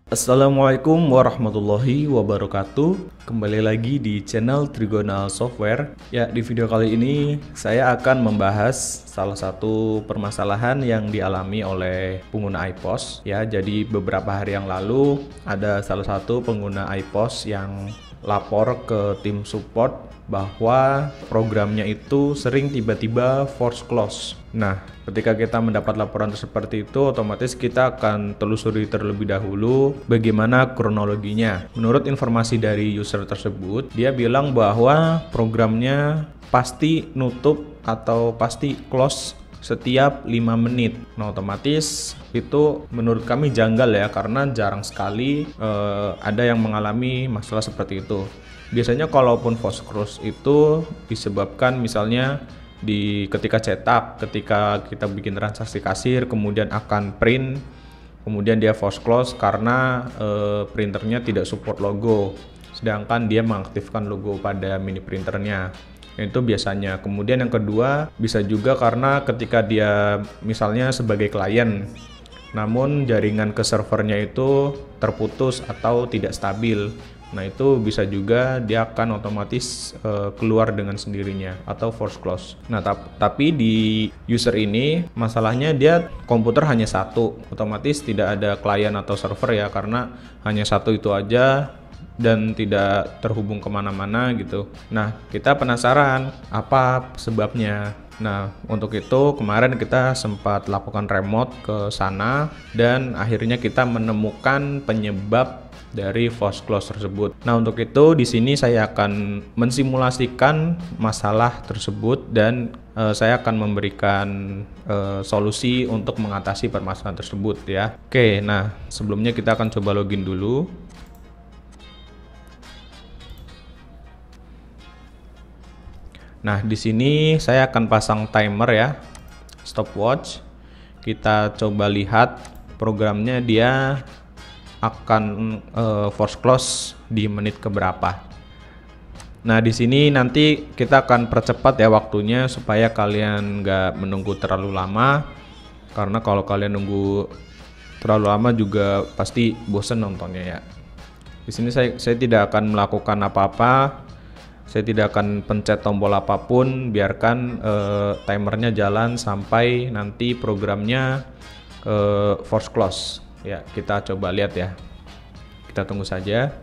Assalamualaikum warahmatullahi wabarakatuh. Kembali lagi di channel Trigonal Software. Ya, di video kali ini saya akan membahas salah satu permasalahan yang dialami oleh pengguna iPOS. Ya, jadi beberapa hari yang lalu ada salah satu pengguna iPOS yang lapor ke tim support bahwa programnya itu sering tiba-tiba force close. Nah, ketika kita mendapat laporan seperti itu, otomatis kita akan telusuri terlebih dahulu bagaimana kronologinya. Menurut informasi dari user tersebut, dia bilang bahwa programnya pasti nutup atau pasti close setiap 5 menit. Nah, otomatis itu menurut kami janggal ya, karena jarang sekali ada yang mengalami masalah seperti itu. Biasanya kalaupun force close itu disebabkan misalnya ketika cetak, ketika kita bikin transaksi kasir, kemudian akan print, kemudian dia force close karena printernya tidak support logo, sedangkan dia mengaktifkan logo pada mini printernya. Itu biasanya. Kemudian yang kedua, bisa juga karena ketika dia misalnya sebagai klien, namun jaringan ke servernya itu terputus atau tidak stabil. Nah, itu bisa juga dia akan otomatis keluar dengan sendirinya atau force close. Nah, tapi di user ini masalahnya dia komputer hanya satu, otomatis tidak ada klien atau server ya, karena hanya satu itu aja dan tidak terhubung kemana-mana gitu. Nah, kita penasaran apa sebabnya. Nah, untuk itu kemarin kita sempat lakukan remote ke sana dan akhirnya kita menemukan penyebab dari force close tersebut. Nah, untuk itu di sini saya akan mensimulasikan masalah tersebut dan saya akan memberikan solusi untuk mengatasi permasalahan tersebut ya. Oke, nah sebelumnya kita akan coba login dulu. Nah, di sini saya akan pasang timer ya, stopwatch. Kita coba lihat programnya dia akan force close di menit keberapa. Nah, di sini nanti kita akan percepat ya waktunya supaya kalian nggak menunggu terlalu lama, karena kalau kalian nunggu terlalu lama juga pasti bosen nontonnya ya. Di sini saya tidak akan melakukan apa-apa. Saya tidak akan pencet tombol apapun, biarkan timernya jalan sampai nanti programnya force close. Ya, kita coba lihat ya. Kita tunggu saja.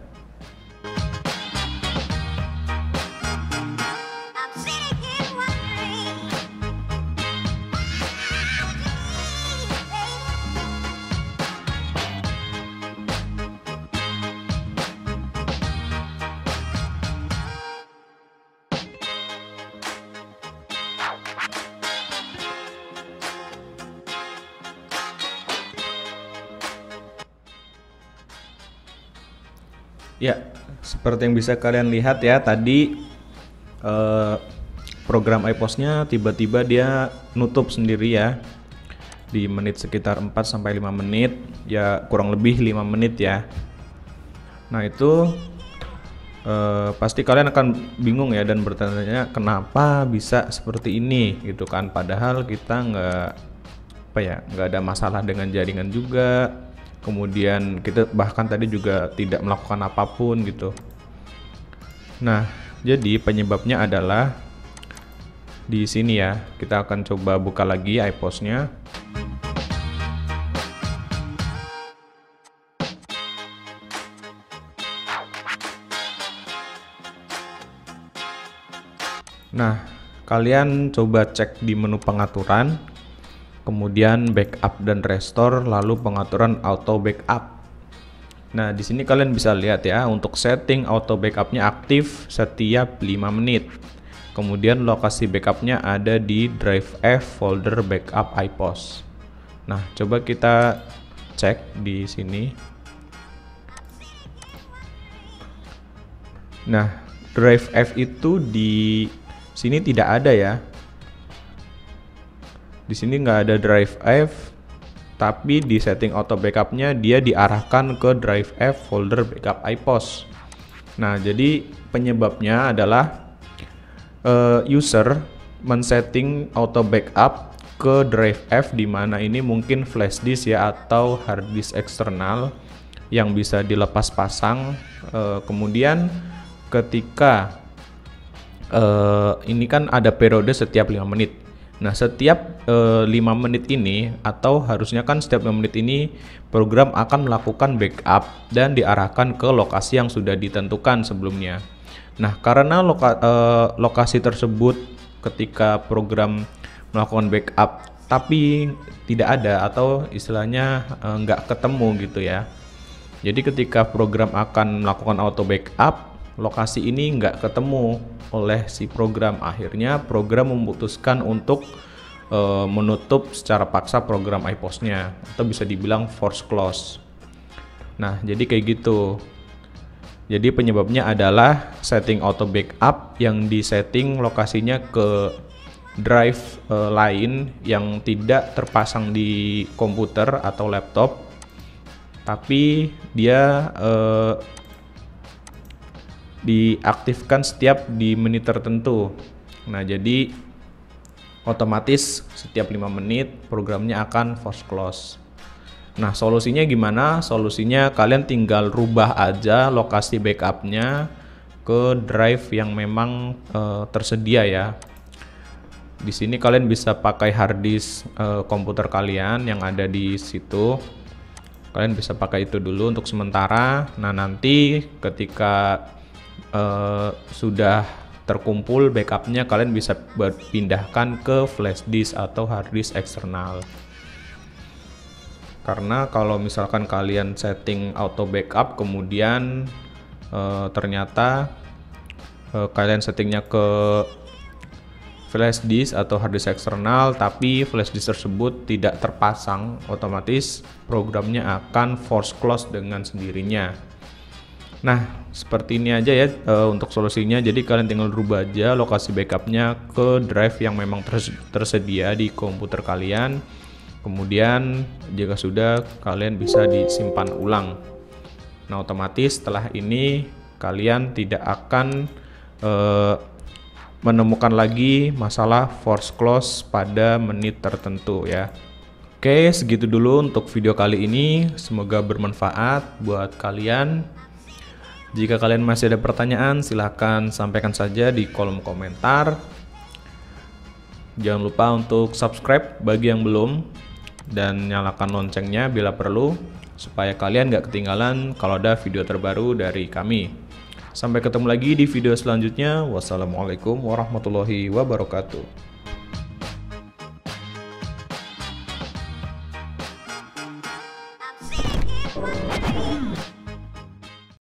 Ya, seperti yang bisa kalian lihat ya, tadi program iPOS-nya tiba-tiba dia nutup sendiri ya di menit sekitar 4-5 menit, ya kurang lebih 5 menit ya. Nah, itu pasti kalian akan bingung ya dan bertanya kenapa bisa seperti ini gitu kan, padahal kita nggak ada masalah dengan jaringan juga. Kemudian kita bahkan tadi juga tidak melakukan apapun gitu. Nah, jadi penyebabnya adalah di sini ya. Kita akan coba buka lagi iPOS-nya. Nah, kalian coba cek di menu pengaturan, kemudian backup dan restore, lalu pengaturan auto backup. Nah, di sini kalian bisa lihat ya, untuk setting auto backupnya aktif setiap 5 menit. Kemudian lokasi backupnya ada di drive F folder backup iPOS. Nah, coba kita cek di sini. Nah, drive F itu di sini tidak ada ya. Di sini nggak ada drive F, tapi di setting auto backupnya dia diarahkan ke drive F folder backup iPOS. Nah, jadi penyebabnya adalah user men-setting auto backup ke drive F, di mana ini mungkin flash disk ya atau hard disk eksternal yang bisa dilepas pasang. Kemudian ketika ini kan ada periode setiap 5 menit. Nah, setiap 5 menit ini, atau harusnya kan setiap 5 menit ini program akan melakukan backup dan diarahkan ke lokasi yang sudah ditentukan sebelumnya. Nah, karena lokasi tersebut ketika program melakukan backup tapi tidak ada, atau istilahnya nggak ketemu gitu ya. Jadi ketika program akan melakukan auto backup, lokasi ini nggak ketemu oleh si program. Akhirnya program memutuskan untuk menutup secara paksa program iPOS-nya, atau bisa dibilang force close. Nah, jadi kayak gitu. Jadi penyebabnya adalah setting auto backup yang disetting lokasinya ke drive lain yang tidak terpasang di komputer atau laptop, tapi dia diaktifkan setiap di menit tertentu. Nah, jadi otomatis setiap 5 menit programnya akan force close. Nah, solusinya gimana? Solusinya kalian tinggal rubah aja lokasi backupnya ke drive yang memang tersedia ya. Di sini kalian bisa pakai hard disk komputer kalian yang ada di situ. Kalian bisa pakai itu dulu untuk sementara. Nah, nanti ketika sudah terkumpul backupnya, kalian bisa pindahkan ke flash disk atau hard disk eksternal. Karena kalau misalkan kalian setting auto backup kemudian ternyata kalian settingnya ke flash disk atau hard disk eksternal, tapi flash disk tersebut tidak terpasang, otomatis programnya akan force close dengan sendirinya. Nah, seperti ini aja ya untuk solusinya. Jadi kalian tinggal rubah aja lokasi backupnya ke drive yang memang tersedia di komputer kalian. Kemudian jika sudah, kalian bisa disimpan ulang. Nah, otomatis setelah ini kalian tidak akan menemukan lagi masalah force close pada menit tertentu ya. Oke, segitu dulu untuk video kali ini. Semoga bermanfaat buat kalian. Jika kalian masih ada pertanyaan, silahkan sampaikan saja di kolom komentar. Jangan lupa untuk subscribe bagi yang belum, dan nyalakan loncengnya bila perlu, supaya kalian gak ketinggalan kalau ada video terbaru dari kami. Sampai ketemu lagi di video selanjutnya. Wassalamualaikum warahmatullahi wabarakatuh.